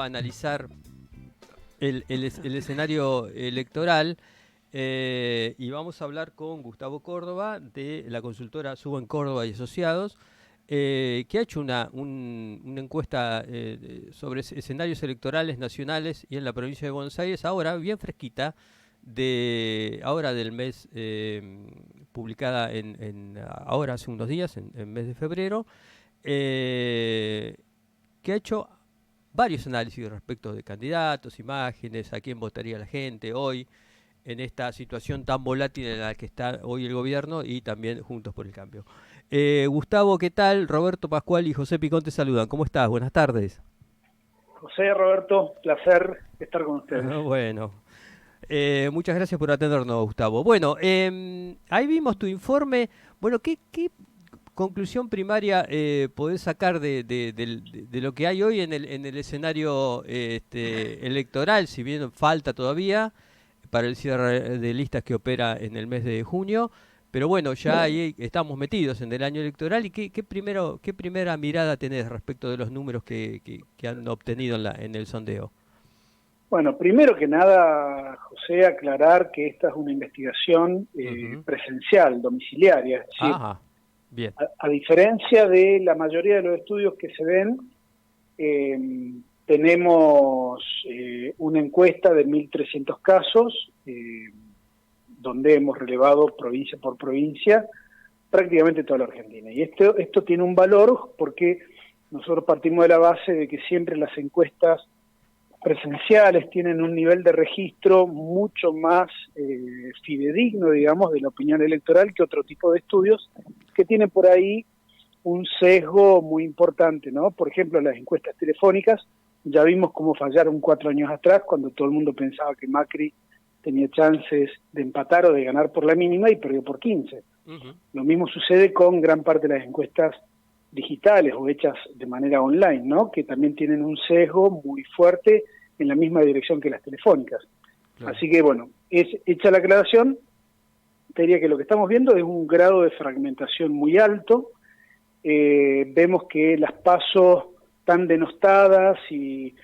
analizar el escenario electoral y vamos a hablar con Gustavo Córdoba de la consultora Suben Córdoba y Asociados, que ha hecho una encuesta sobre escenarios electorales nacionales y en la provincia de Buenos Aires, ahora bien fresquita, ahora del mes, publicada ahora hace unos días, en mes de febrero, que ha hecho varios análisis respecto de candidatos, imágenes, a quién votaría la gente hoy, en esta situación tan volátil en la que está hoy el gobierno y también Juntos por el Cambio. Gustavo, ¿qué tal? Roberto Pascual y José Picón te saludan. ¿Cómo estás? Buenas tardes. José, Roberto, placer estar con ustedes. Bueno, muchas gracias por atendernos, Gustavo. Bueno, ahí vimos tu informe. Bueno, ¿qué conclusión primaria podés sacar de lo que hay hoy en el escenario electoral, si bien falta todavía para el cierre de listas que opera en el mes de junio? Pero bueno, ya ahí estamos metidos en el año electoral. ¿Y qué primera mirada tenés respecto de los números que han obtenido en el sondeo? Bueno, primero que nada, José, aclarar que esta es una investigación presencial, domiciliaria. Es decir, Ajá, bien. A diferencia de la mayoría de los estudios que se ven, tenemos una encuesta de 1.300 casos, donde hemos relevado provincia por provincia prácticamente toda la Argentina. Y esto tiene un valor porque nosotros partimos de la base de que siempre las encuestas presenciales tienen un nivel de registro mucho más fidedigno, digamos, de la opinión electoral que otro tipo de estudios que tienen por ahí un sesgo muy importante, ¿no? Por ejemplo, las encuestas telefónicas, ya vimos cómo fallaron 4 años atrás, cuando todo el mundo pensaba que Macri tenía chances de empatar o de ganar por la mínima y perdió por 15. Lo mismo sucede con gran parte de las encuestas digitales o hechas de manera online, ¿no? Que también tienen un sesgo muy fuerte en la misma dirección que las telefónicas. Claro. Así que, bueno, hecha la aclaración, te diría que lo que estamos viendo es un grado de fragmentación muy alto. Vemos que las PASO tan denostadas y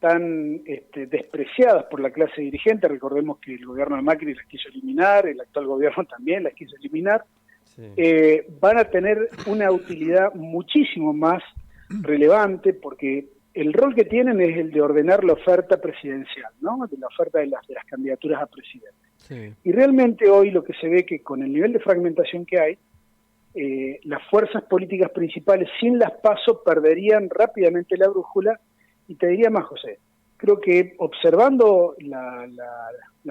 tan despreciadas por la clase dirigente, recordemos que el gobierno de Macri las quiso eliminar, el actual gobierno también las quiso eliminar, sí. Van a tener una utilidad muchísimo más relevante porque el rol que tienen es el de ordenar la oferta presidencial, ¿no? De la oferta de las candidaturas a presidente. Sí. Y realmente hoy lo que se ve que con el nivel de fragmentación que hay, las fuerzas políticas principales sin las PASO perderían rápidamente la brújula. Y te diría más, José, creo que observando la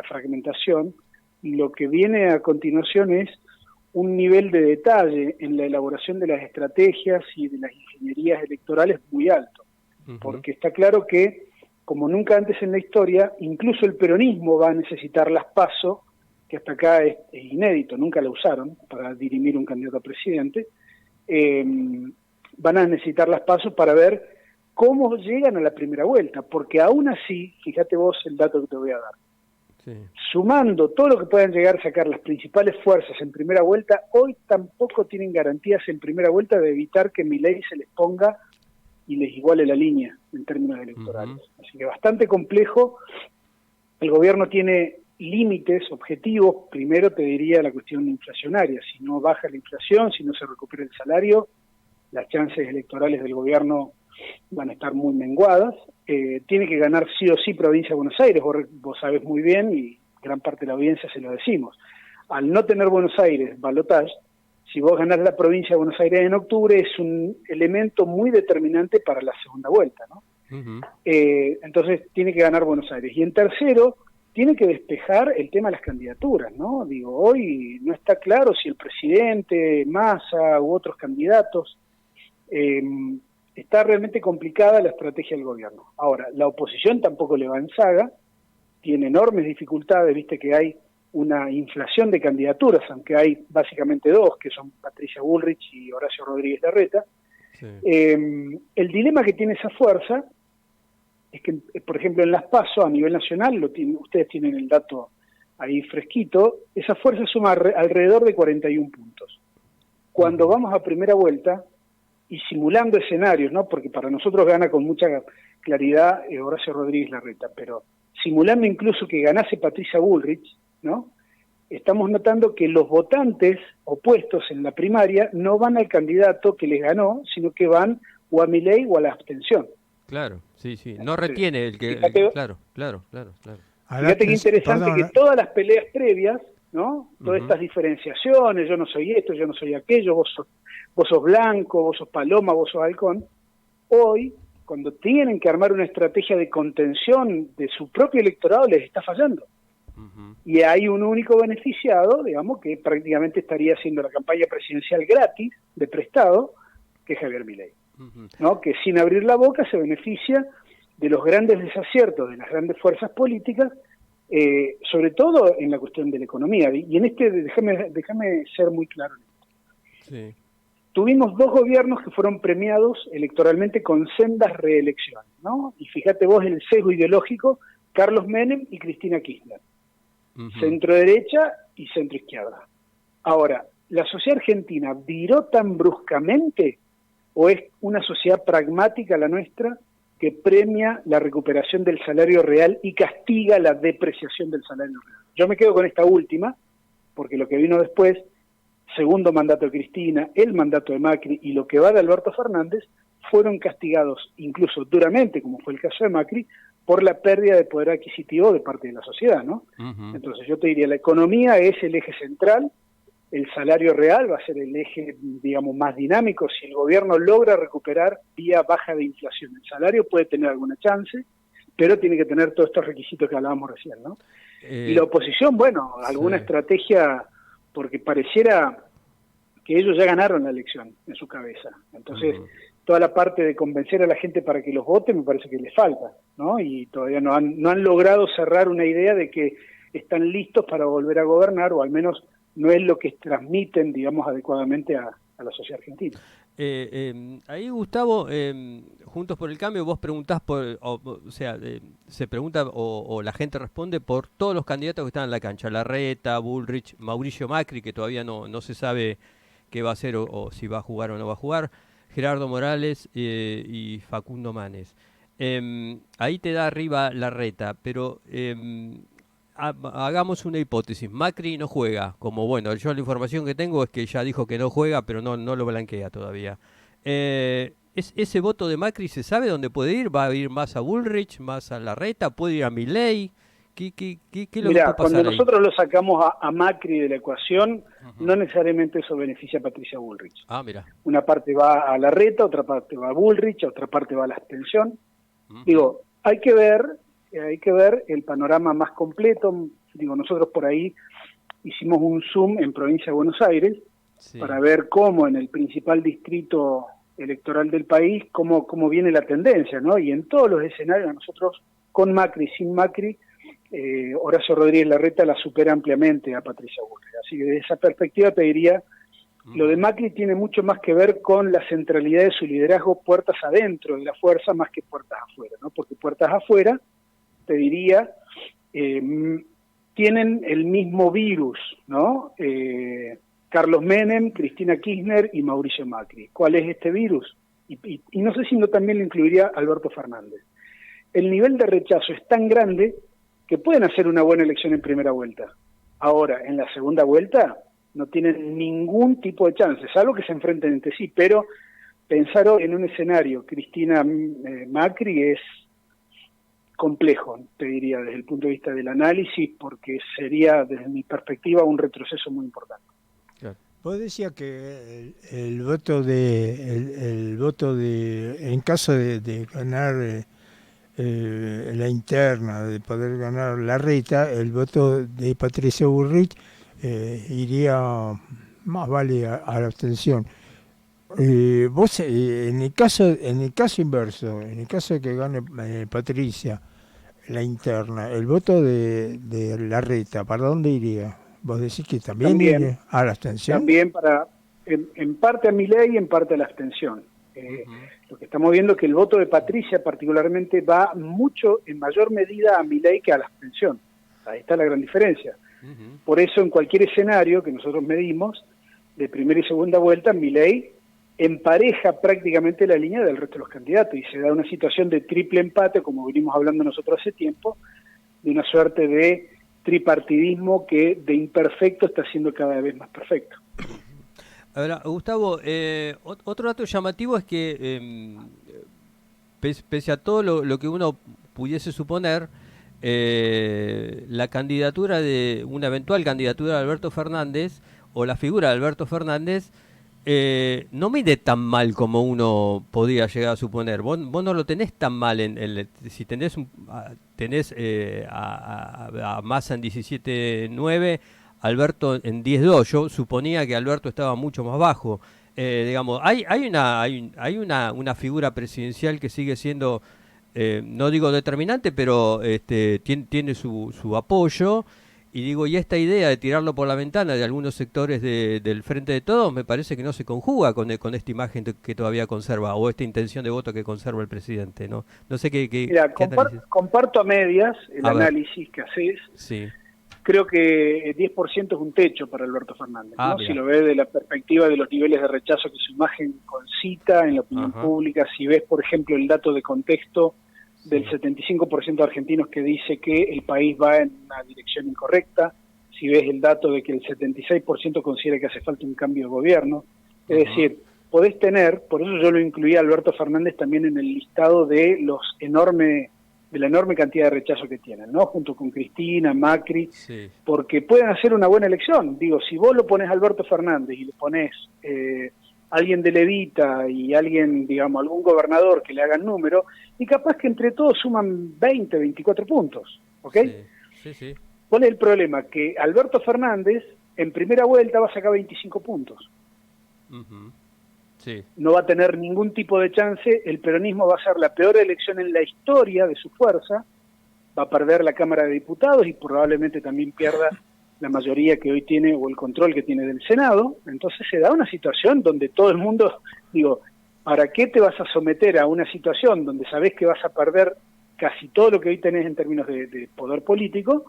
fragmentación, lo que viene a continuación es un nivel de detalle en la elaboración de las estrategias y de las ingenierías electorales muy alto. Porque está claro que, como nunca antes en la historia, incluso el peronismo va a necesitar las PASO, que hasta acá es inédito, nunca la usaron para dirimir un candidato a presidente, van a necesitar las PASO para ver cómo llegan a la primera vuelta, porque aún así, fíjate vos el dato que te voy a dar, sí. Sumando todo lo que puedan llegar a sacar las principales fuerzas en primera vuelta, hoy tampoco tienen garantías en primera vuelta de evitar que Milei se les ponga y les iguale la línea en términos electorales. Así que bastante complejo. El gobierno tiene límites, objetivos. Primero te diría la cuestión inflacionaria. Si no baja la inflación, si no se recupera el salario, las chances electorales del gobierno van a estar muy menguadas. Tiene que ganar sí o sí provincia de Buenos Aires, vos sabés muy bien, y gran parte de la audiencia se lo decimos. Al no tener Buenos Aires, balotage, si vos ganás la provincia de Buenos Aires en octubre, es un elemento muy determinante para la segunda vuelta, ¿no? Entonces tiene que ganar Buenos Aires. Y en tercero, tiene que despejar el tema de las candidaturas, ¿no? Digo, hoy no está claro si el presidente, Massa u otros candidatos, está realmente complicada la estrategia del gobierno. Ahora, la oposición tampoco le va en saga, tiene enormes dificultades, viste que hay una inflación de candidaturas, aunque hay básicamente 2, que son Patricia Bullrich y Horacio Rodríguez Larreta. Sí. El dilema que tiene esa fuerza es que, por ejemplo, en las PASO a nivel nacional, ustedes tienen el dato ahí fresquito, esa fuerza suma alrededor de 41 puntos. Cuando vamos a primera vuelta, y simulando escenarios, ¿no? Porque para nosotros gana con mucha claridad Horacio Rodríguez Larreta, pero simulando incluso que ganase Patricia Bullrich, ¿no? Estamos notando que los votantes opuestos en la primaria no van al candidato que les ganó, sino que van o a Milei o a la abstención. Claro, sí, sí. No retiene el que... Fíjate, claro. Fíjate qué interesante que todas las peleas previas, ¿no? Todas estas diferenciaciones, yo no soy esto, yo no soy aquello, vos sos blanco, vos sos paloma, vos sos halcón. Hoy, cuando tienen que armar una estrategia de contención de su propio electorado, les está fallando. Y hay un único beneficiado, digamos, que prácticamente estaría haciendo la campaña presidencial gratis, de prestado, que es Javier Milei, ¿no? Que sin abrir la boca se beneficia de los grandes desaciertos de las grandes fuerzas políticas, sobre todo en la cuestión de la economía. Y en déjame ser muy claro en esto. Sí. Tuvimos 2 gobiernos que fueron premiados electoralmente con sendas reelecciones, ¿no? Y fíjate vos el sesgo ideológico, Carlos Menem y Cristina Kirchner. Centro derecha y centro izquierda. Ahora, ¿la sociedad argentina viró tan bruscamente o es una sociedad pragmática la nuestra que premia la recuperación del salario real y castiga la depreciación del salario real? Yo me quedo con esta última, porque lo que vino después, segundo mandato de Cristina, el mandato de Macri y lo que va de Alberto Fernández, fueron castigados incluso duramente, como fue el caso de Macri, por la pérdida de poder adquisitivo de parte de la sociedad, ¿no? Entonces yo te diría, la economía es el eje central, el salario real va a ser el eje, digamos, más dinámico. Si el gobierno logra recuperar vía baja de inflación, el salario puede tener alguna chance, pero tiene que tener todos estos requisitos que hablábamos recién, ¿no? Y la oposición, bueno, alguna estrategia, porque pareciera que ellos ya ganaron la elección en su cabeza. Entonces, toda la parte de convencer a la gente para que los vote me parece que les falta, ¿no? Y todavía no han logrado cerrar una idea de que están listos para volver a gobernar, o al menos no es lo que transmiten, digamos, adecuadamente a la sociedad argentina. Ahí, Gustavo, Juntos por el Cambio, vos preguntás se pregunta o la gente responde por todos los candidatos que están en la cancha: Larreta, Bullrich, Mauricio Macri, que todavía no se sabe qué va a hacer o si va a jugar o no va a jugar, Gerardo Morales y Facundo Manes. Ahí te da arriba Larreta, pero hagamos una hipótesis. Macri no juega, como bueno, yo la información que tengo es que ya dijo que no juega, pero no lo blanquea todavía. ¿Ese voto de Macri se sabe dónde puede ir? ¿Va a ir más a Bullrich, más a Larreta? ¿Puede ir a Milei? ¿Qué es lo que puede pasar cuando ahí? nosotros lo sacamos a Macri de la ecuación, no necesariamente eso beneficia a Patricia Bullrich. Mira. Una parte va a Larreta, otra parte va a Bullrich, otra parte va a la abstención. Digo, hay que ver el panorama más completo. Digo, nosotros por ahí hicimos un Zoom en Provincia de Buenos Aires para ver cómo en el principal distrito electoral del país, cómo viene la tendencia, ¿no? Y en todos los escenarios, nosotros con Macri, sin Macri, Horacio Rodríguez Larreta la supera ampliamente a Patricia Bullrich. Así que desde esa perspectiva te diría, lo de Macri tiene mucho más que ver con la centralidad de su liderazgo puertas adentro de la fuerza más que puertas afuera, ¿no? Porque puertas afuera, te diría, tienen el mismo virus, ¿no? Carlos Menem, Cristina Kirchner y Mauricio Macri. ¿Cuál es este virus? Y no sé si no también lo incluiría Alberto Fernández. El nivel de rechazo es tan grande que pueden hacer una buena elección en primera vuelta. Ahora, en la segunda vuelta, no tienen ningún tipo de chance, salvo que se enfrenten entre sí, pero pensar en un escenario Cristina-Macri es complejo, te diría, desde el punto de vista del análisis, porque sería, desde mi perspectiva, un retroceso muy importante. Vos decías que el voto de en caso de ganar la interna, de poder ganar Larreta, el voto de Patricia Bullrich iría más vale a la abstención. Vos en el caso inverso, en el caso de que gane Patricia la interna, el voto de Larreta, ¿para dónde iría? ¿Vos decís que también iría a la abstención? También en parte a Milei y en parte a la abstención. Lo que estamos viendo es que el voto de Patricia particularmente va mucho, en mayor medida, a Milei que a la abstención. Ahí está la gran diferencia. Por eso, en cualquier escenario que nosotros medimos, de primera y segunda vuelta, Milei empareja prácticamente la línea del resto de los candidatos y se da una situación de triple empate, como venimos hablando nosotros hace tiempo, de una suerte de tripartidismo que de imperfecto está siendo cada vez más perfecto. Ahora, Gustavo, otro dato llamativo es que pese a todo lo que uno pudiese suponer, la candidatura una eventual candidatura de Alberto Fernández o la figura de Alberto Fernández no mide tan mal como uno podría llegar a suponer. Vos no lo tenés tan mal si tenés a Massa en 17.9, Alberto en 10.2. Yo suponía que Alberto estaba mucho más bajo. Digamos, hay una figura presidencial que sigue siendo, no digo determinante, pero tiene su apoyo. Y digo, y esta idea de tirarlo por la ventana de algunos sectores del Frente de Todos me parece que no se conjuga con esta imagen que todavía conserva, o esta intención de voto que conserva el presidente, ¿no? No sé qué Mira, comparto a medias el análisis que haces. Sí. Creo que 10% es un techo para Alberto Fernández, ¿no? Si lo ves de la perspectiva de los niveles de rechazo que su imagen concita en la opinión pública, si ves, por ejemplo, el dato de contexto del 75% de argentinos que dice que el país va en una dirección incorrecta, si ves el dato de que el 76% considera que hace falta un cambio de gobierno, es decir, podés tener, por eso yo lo incluí a Alberto Fernández también en el listado de la enorme cantidad de rechazo que tienen, ¿no? Junto con Cristina, Macri, porque pueden hacer una buena elección. Digo, si vos lo pones a Alberto Fernández y le pones alguien de Levita y alguien, digamos, algún gobernador que le hagan número, y capaz que entre todos suman 20, 24 puntos, ¿ok? Sí. ¿Cuál es el problema? Que Alberto Fernández en primera vuelta va a sacar 25 puntos. Sí. No va a tener ningún tipo de chance, el peronismo va a ser la peor elección en la historia de su fuerza, va a perder la Cámara de Diputados y probablemente también pierda la mayoría que hoy tiene o el control que tiene del Senado. Entonces se da una situación donde todo el mundo, digo, ¿para qué te vas a someter a una situación donde sabés que vas a perder casi todo lo que hoy tenés en términos de poder político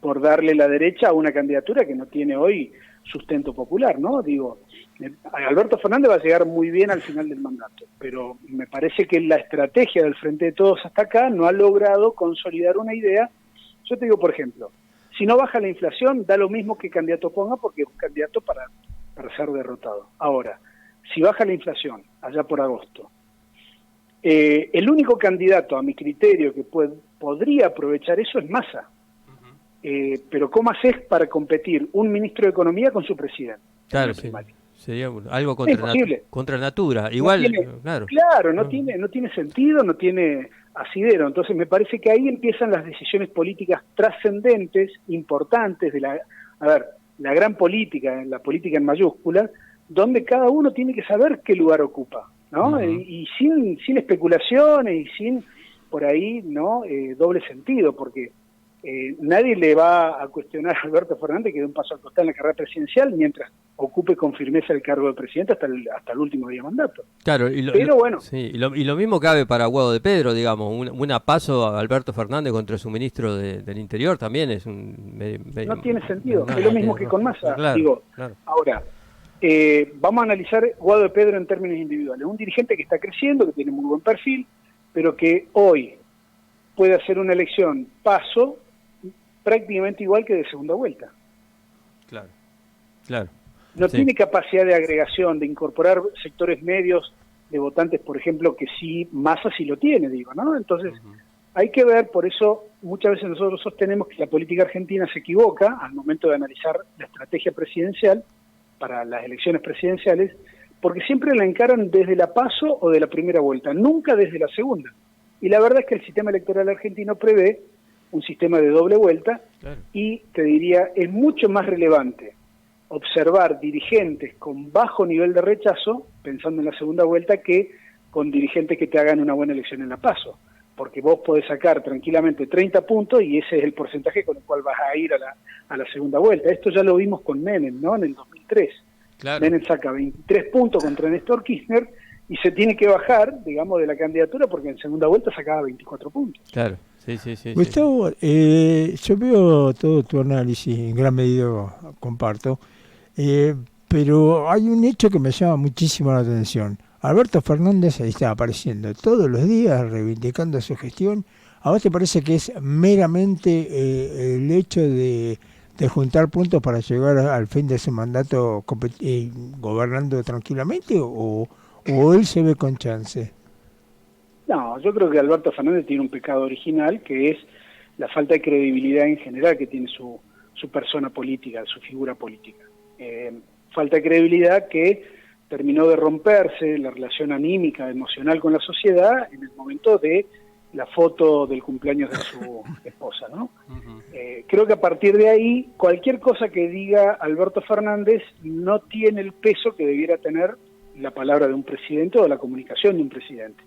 por darle la derecha a una candidatura que no tiene hoy sustento popular, ¿no? Digo, Alberto Fernández va a llegar muy bien al final del mandato, pero me parece que la estrategia del Frente de Todos hasta acá no ha logrado consolidar una idea. Yo te digo, por ejemplo, si no baja la inflación, da lo mismo que candidato ponga porque es un candidato para ser derrotado. Ahora, si baja la inflación, allá por agosto, el único candidato, a mi criterio, que podría aprovechar eso es Massa. Pero ¿cómo haces para competir un ministro de Economía con su presidente? Claro, sí. Sería algo contra natura. Igual, no tiene sentido, no tiene asidero. Entonces me parece que ahí empiezan las decisiones políticas trascendentes, importantes de la gran política, la política en mayúsculas, donde cada uno tiene que saber qué lugar ocupa, ¿no? Y sin especulaciones y sin por ahí doble sentido, porque nadie le va a cuestionar a Alberto Fernández que dé un paso al costado en la carrera presidencial mientras ocupe con firmeza el cargo de presidente hasta el último día de mandato. Claro, bueno. Sí, y lo mismo cabe para Guado de Pedro, digamos, una paso a Alberto Fernández contra su ministro del Interior también es no tiene sentido, es lo mismo que con Massa. Claro. Ahora, vamos a analizar Guado de Pedro en términos individuales. Un dirigente que está creciendo, que tiene muy buen perfil, pero que hoy puede hacer una elección paso prácticamente igual que de segunda vuelta. Claro. No tiene capacidad de agregación, de incorporar sectores medios de votantes, por ejemplo, que sí, Massa sí lo tiene, digo, ¿no? Entonces, hay que ver, por eso muchas veces nosotros sostenemos que la política argentina se equivoca al momento de analizar la estrategia presidencial para las elecciones presidenciales, porque siempre la encaran desde la paso o de la primera vuelta, nunca desde la segunda. Y la verdad es que el sistema electoral argentino prevé un sistema de doble vuelta, y te diría, es mucho más relevante observar dirigentes con bajo nivel de rechazo, pensando en la segunda vuelta, que con dirigentes que te hagan una buena elección en la paso, porque vos podés sacar tranquilamente 30 puntos y ese es el porcentaje con el cual vas a ir a la segunda vuelta. Esto ya lo vimos con Menem, ¿no? En el 2003. Menem saca 23 puntos contra Néstor Kirchner y se tiene que bajar, digamos, de la candidatura porque en segunda vuelta sacaba 24 puntos. Claro. Sí. Gustavo, yo veo todo tu análisis, en gran medida comparto, pero hay un hecho que me llama muchísimo la atención. Alberto Fernández ahí está apareciendo todos los días reivindicando su gestión. ¿A vos te parece que es meramente el hecho de juntar puntos para llegar al fin de su mandato gobernando tranquilamente o él se ve con chance? No, yo creo que Alberto Fernández tiene un pecado original, que es la falta de credibilidad en general que tiene su persona política, su figura política. Falta de credibilidad que terminó de romperse la relación anímica, emocional con la sociedad en el momento de la foto del cumpleaños de su esposa, ¿no? Creo que a partir de ahí, cualquier cosa que diga Alberto Fernández no tiene el peso que debiera tener la palabra de un presidente o la comunicación de un presidente.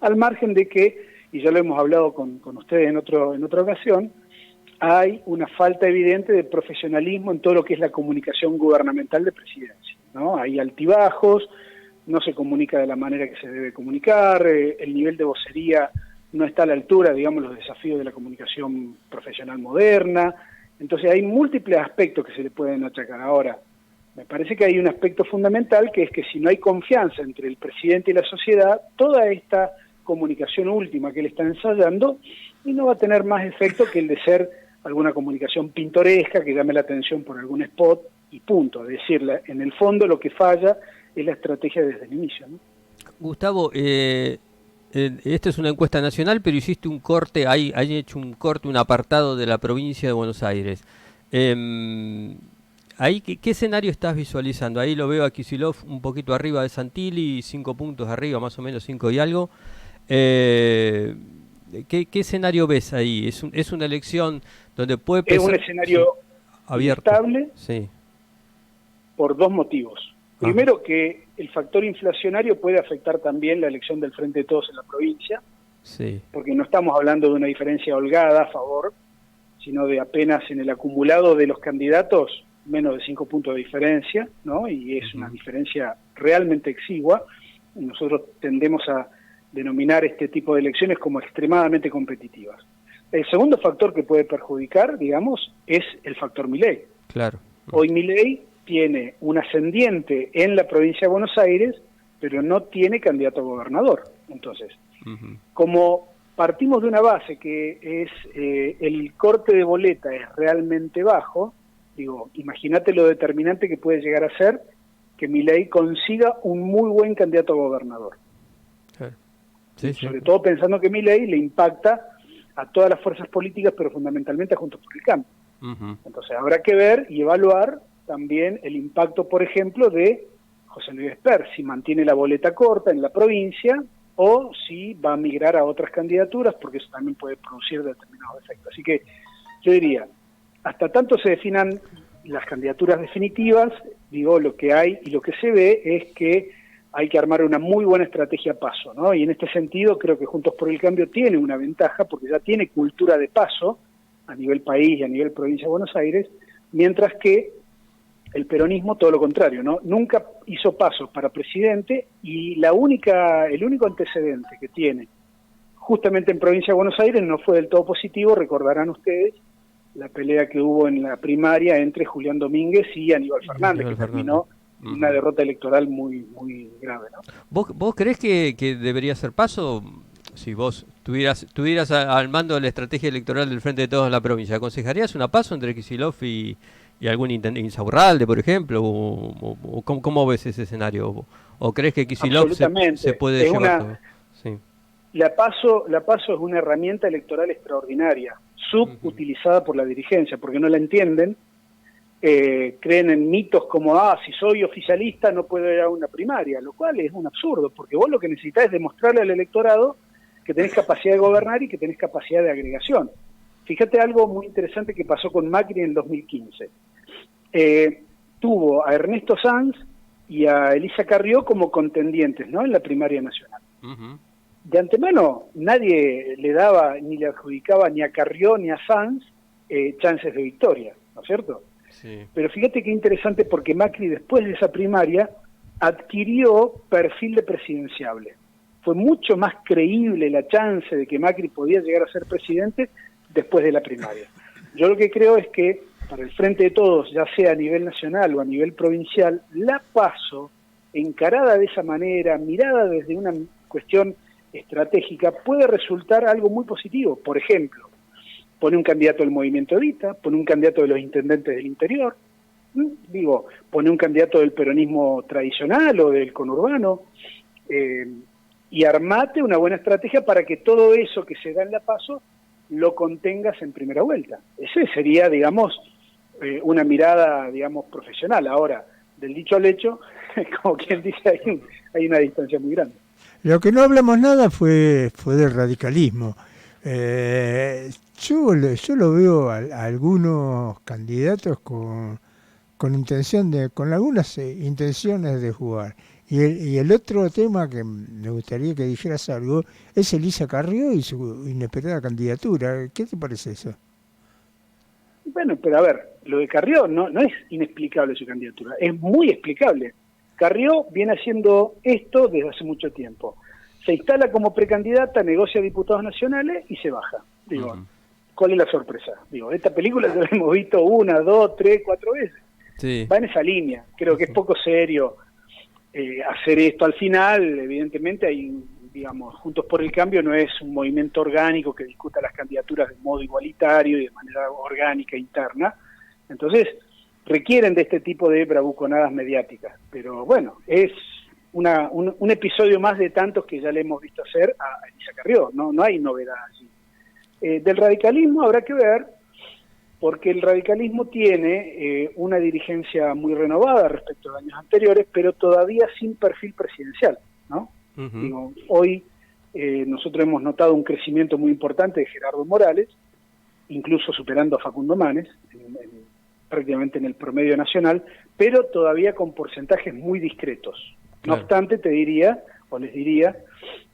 Al margen de que, y ya lo hemos hablado con ustedes en otra ocasión, hay una falta evidente de profesionalismo en todo lo que es la comunicación gubernamental de presidencia, ¿no? Hay altibajos, no se comunica de la manera que se debe comunicar, el nivel de vocería no está a la altura, digamos, los desafíos de la comunicación profesional moderna. Entonces hay múltiples aspectos que se le pueden achacar. Ahora, me parece que hay un aspecto fundamental, que es que si no hay confianza entre el presidente y la sociedad, toda esta comunicación última que él está ensayando, y no va a tener más efecto que el de ser alguna comunicación pintoresca que llame la atención por algún spot y punto. Es decir, en el fondo lo que falla es la estrategia desde el inicio, ¿no? Gustavo, esta es una encuesta nacional, pero hiciste un corte, hay hecho un corte, un apartado de la provincia de Buenos Aires. Ahí, ¿qué escenario estás visualizando? Ahí lo veo a Kicillof un poquito arriba de Santilli, 5 puntos arriba, más o menos 5 y algo. ¿Qué escenario ves ahí? ¿Es una elección donde puede pesar? Es un escenario abierto, estable, sí, por dos motivos. Primero, que el factor inflacionario puede afectar también la elección del Frente de Todos en la provincia, sí, porque no estamos hablando de una diferencia holgada a favor, sino de apenas en el acumulado de los candidatos menos de 5 puntos de diferencia, ¿no? Y es una diferencia realmente exigua. Nosotros tendemos a denominar este tipo de elecciones como extremadamente competitivas. El segundo factor que puede perjudicar, digamos, es el factor Milei. claro. Hoy Milei tiene un ascendiente en la provincia de Buenos Aires, pero no tiene candidato a gobernador. Entonces, como partimos de una base que es el corte de boleta es realmente bajo, digo, imagínate lo determinante que puede llegar a ser que Milei consiga un muy buen candidato a gobernador. Claro. Sí, Sobre todo pensando que Milei le impacta a todas las fuerzas políticas, pero fundamentalmente a Juntos por el Cambio. Entonces habrá que ver y evaluar también el impacto, por ejemplo, de José Luis Esper, si mantiene la boleta corta en la provincia o si va a migrar a otras candidaturas, porque eso también puede producir determinados efectos. Así que yo diría, hasta tanto se definan las candidaturas definitivas, digo, lo que hay y lo que se ve es que hay que armar una muy buena estrategia paso, ¿no? Y en este sentido creo que Juntos por el Cambio tiene una ventaja, porque ya tiene cultura de paso a nivel país y a nivel provincia de Buenos Aires, mientras que el peronismo todo lo contrario, ¿no? Nunca hizo pasos para presidente, y el único antecedente que tiene justamente en provincia de Buenos Aires no fue del todo positivo. Recordarán ustedes la pelea que hubo en la primaria entre Julián Domínguez y Aníbal Fernández, que terminó una derrota electoral muy grave, ¿no? ¿Vos creés que debería ser paso? Si vos tuvieras al mando de la estrategia electoral del Frente de Todos en la provincia, ¿aconsejarías una paso entre Kicillof y algún Insaurralde, por ejemplo? ¿O cómo ves ese escenario? ¿O crees que Kicillof se puede llevar todo? Sí. La PASO es una herramienta electoral extraordinaria, subutilizada por la dirigencia, porque no la entienden, creen en mitos como, si soy oficialista no puedo ir a una primaria, lo cual es un absurdo, porque vos lo que necesitas es demostrarle al electorado que tenés capacidad de gobernar y que tenés capacidad de agregación. Fíjate algo muy interesante que pasó con Macri en 2015. Tuvo a Ernesto Sanz y a Elisa Carrió como contendientes, ¿no?, en la primaria nacional. De antemano nadie le daba ni le adjudicaba ni a Carrió ni a Sanz chances de victoria, ¿no es cierto? Sí. Pero fíjate qué interesante, porque Macri después de esa primaria adquirió perfil de presidenciable. Fue mucho más creíble la chance de que Macri podía llegar a ser presidente después de la primaria. Yo lo que creo es que para el Frente de Todos, ya sea a nivel nacional o a nivel provincial, la PASO, encarada de esa manera, mirada desde una cuestión estratégica, puede resultar algo muy positivo. Por ejemplo, pone un candidato del movimiento Evita, pone un candidato de los intendentes del interior, pone un candidato del peronismo tradicional o del conurbano, y armate una buena estrategia para que todo eso que se da en la PASO lo contengas en primera vuelta. Ese sería, digamos, una mirada, digamos, profesional. Ahora, del dicho al hecho, como quien dice, hay una distancia muy grande. Lo que no hablamos nada fue del radicalismo. Yo lo veo a algunos candidatos con algunas intenciones de jugar. Y el otro tema que me gustaría que dijeras algo es Elisa Carrió y su inesperada candidatura. ¿Qué te parece eso? Bueno, pero a ver, lo de Carrió no es inexplicable su candidatura, es muy explicable. Carrió viene haciendo esto desde hace mucho tiempo. Se instala como precandidata, negocia diputados nacionales y se baja. ¿Cuál es la sorpresa? Esta película ya la hemos visto 1, 2, 3, 4 veces. Sí. Va en esa línea. Creo que es poco serio hacer esto. Al final, evidentemente, Juntos por el Cambio no es un movimiento orgánico que discuta las candidaturas de modo igualitario y de manera orgánica interna. Entonces, requieren de este tipo de bravuconadas mediáticas. Pero bueno, es un episodio más de tantos que ya le hemos visto hacer a Elisa Carrió. No hay novedad allí. Del radicalismo habrá que ver, porque el radicalismo tiene una dirigencia muy renovada respecto a años anteriores, pero todavía sin perfil presidencial, ¿no? Uh-huh. Hoy nosotros hemos notado un crecimiento muy importante de Gerardo Morales, incluso superando a Facundo Manes, prácticamente en el promedio nacional, pero todavía con porcentajes muy discretos. Claro. No obstante, les diría,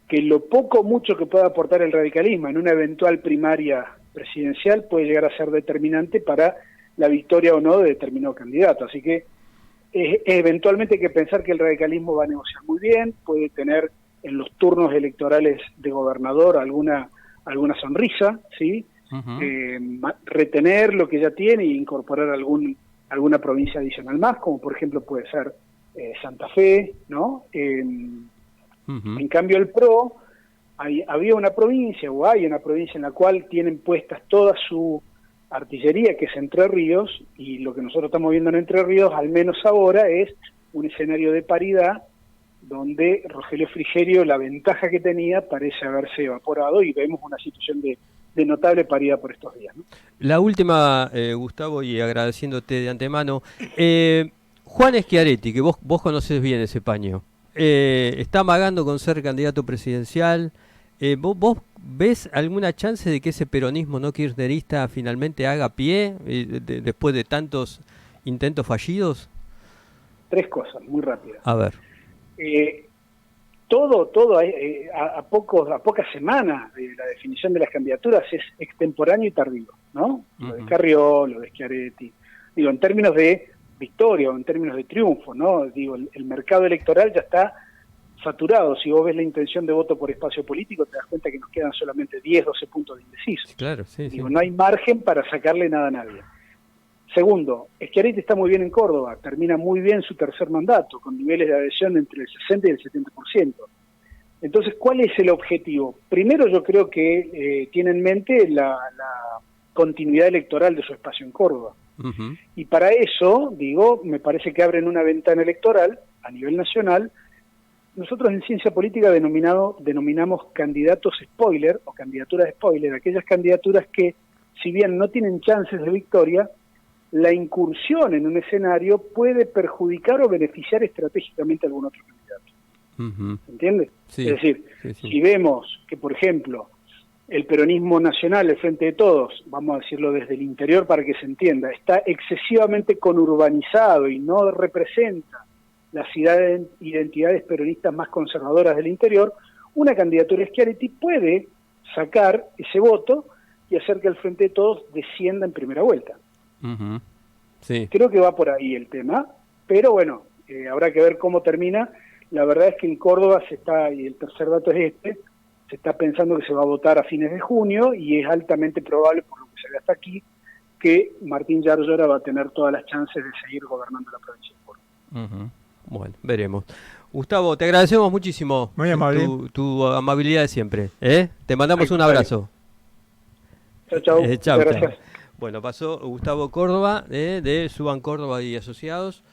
que lo poco o mucho que pueda aportar el radicalismo en una eventual primaria presidencial puede llegar a ser determinante para la victoria o no de determinado candidato. Así que eventualmente hay que pensar que el radicalismo va a negociar muy bien, puede tener en los turnos electorales de gobernador alguna sonrisa, ¿sí? Uh-huh. Retener lo que ya tiene e incorporar alguna provincia adicional más, como por ejemplo puede ser Santa Fe, ¿no? Uh-huh. En cambio el PRO, había una provincia, o hay una provincia en la cual tienen puestas toda su artillería, que es Entre Ríos, y lo que nosotros estamos viendo en Entre Ríos, al menos ahora, es un escenario de paridad, donde Rogelio Frigerio, la ventaja que tenía, parece haberse evaporado, y vemos una situación de notable paridad por estos días, ¿no? La última, Gustavo, y agradeciéndote de antemano, Juan Schiaretti, que vos conocés bien ese paño, está amagando con ser candidato presidencial. ¿Vos ves alguna chance de que ese peronismo no kirchnerista finalmente haga pie después de tantos intentos fallidos? 3 cosas, muy rápidas. A ver. Todo a pocas semanas de la definición de las candidaturas es extemporáneo y tardío, ¿no? Uh-huh. Lo de Carrió, lo de Schiaretti. En términos de victoria o en términos de triunfo, ¿no? El mercado electoral ya está saturado. Si vos ves la intención de voto por espacio político, te das cuenta que nos quedan solamente 10, 12 puntos de indecisos. Claro, sí. No hay margen para sacarle nada a nadie. Segundo, Schiaretti está muy bien en Córdoba, termina muy bien su tercer mandato, con niveles de adhesión entre el 60 y el 70%. Entonces, ¿cuál es el objetivo? Primero, yo creo que tiene en mente la continuidad electoral de su espacio en Córdoba. Uh-huh. Y para eso, me parece que abren una ventana electoral a nivel nacional. Nosotros en ciencia política denominamos candidatos spoiler o candidaturas spoiler, aquellas candidaturas que, si bien no tienen chances de victoria, la incursión en un escenario puede perjudicar o beneficiar estratégicamente a algún otro candidato. Uh-huh. ¿Entiendes? Sí, es decir, si vemos que, por ejemplo, el peronismo nacional, el Frente de Todos, vamos a decirlo desde el interior para que se entienda, está excesivamente conurbanizado y no representa las identidades peronistas más conservadoras del interior, una candidatura Schiaretti puede sacar ese voto y hacer que el Frente de Todos descienda en primera vuelta. Uh-huh. Sí. Creo que va por ahí el tema, pero bueno, habrá que ver cómo termina. La verdad es que en Córdoba y el tercer dato es se está pensando que se va a votar a fines de junio y es altamente probable, por lo que se ve hasta aquí, que Martín Yarlora va a tener todas las chances de seguir gobernando la provincia de Córdoba. Bueno, veremos. Gustavo, te agradecemos muchísimo. Muy amable. Tu amabilidad de siempre. Te mandamos un abrazo. Chau. Chau. Gracias. Bueno, pasó Gustavo Córdoba, de Suban Córdoba y Asociados.